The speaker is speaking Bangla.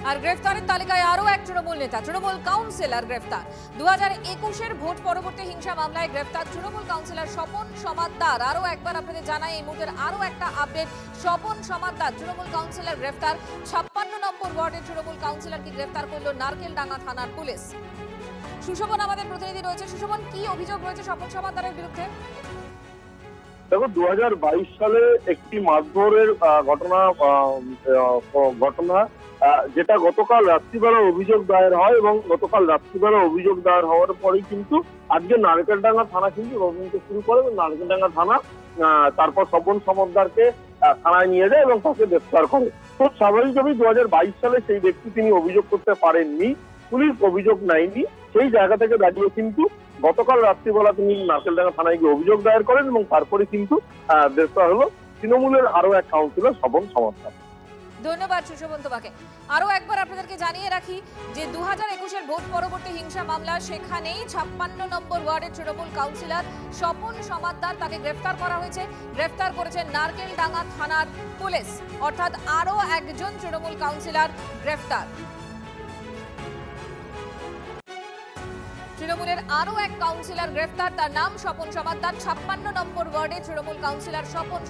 আর গ্রেফতারের তালিকায় আরো এক তৃণমূল নেতা, তৃণমূল কাউন্সিলর গ্রেফতার। 2021-এর ভোট পরবর্তী হিংসা মামলায় গ্রেফতার তৃণমূল কাউন্সিলর স্বপন সমাদ্দার। আরো একবার আপনাদের জানাই এই মুহূর্তের আরো একটা আপডেট। স্বপন সমাদ্দার তৃণমূল কাউন্সিলর গ্রেফতার। 56 নম্বর ওয়ার্ডের তৃণমূল কাউন্সিলরকে গ্রেফতার করলো নারকেলডাঙ্গা থানার পুলিশ। সুশোভন আমাদের প্রতিনিধি রয়েছে। সুশোভন, কি অভিযোগ রয়েছে স্বপন সমাদ্দারের বিরুদ্ধে? দেখো 2022 সালে একটি মারধরের ঘটনা যেটা গতকাল রাত্রিবেলা অভিযোগ দায়ের হয় এবং গতকাল রাত্রিবেলা অভিযোগ দায়ের হওয়ার পরেই কিন্তু আজকে নারকেলডাঙ্গা থানা কিন্তু তদন্ত শুরু করে এবং নারকেলডাঙ্গা থানা তারপর স্বপন সমাদ্দারকে থানায় নিয়ে যায় এবং তাকে গ্রেফতার করে। তো স্বাভাবিকভাবেই 2022 সালে সেই ব্যক্তি তিনি অভিযোগ করতে পারেননি, পুলিশ অভিযোগ নেয়নি। সেই জায়গা থেকে দাঁড়িয়ে কিন্তু গতকাল রাত্রিবেলা তিনি নারকেলডাঙ্গা থানায় গিয়ে অভিযোগ দায়ের করেন এবং তারপরে কিন্তু গ্রেফতার হলো তৃণমূলের আরো এক কাউন্সিলর স্বপন সমাদ্দার। ধন্যবাদ সুশোভন তোমাকে। আরো একবার আপনাদেরকে জানিয়ে রাখি যে 2021-এর ভোট পরবর্তী হিংসা মামলা, সেখানেই 56 নম্বর ওয়ার্ডের তৃণমূল কাউন্সিলর স্বপন সমাদ্দার, তাকে গ্রেফতার করা হয়েছে। গ্রেফতার করেছে নারকেলডাঙ্গা থানার পুলিশ। অর্থাৎ আরো একজন তৃণমূল কাউন্সিলর গ্রেফতার। তৃণমূলের আরো এক কাউন্সিলর গ্রেফতার, তার নাম স্বপন সমাদ্দার। 56 নম্বর ওয়ার্ডে তৃণমূল কাউন্সিলর স্বপন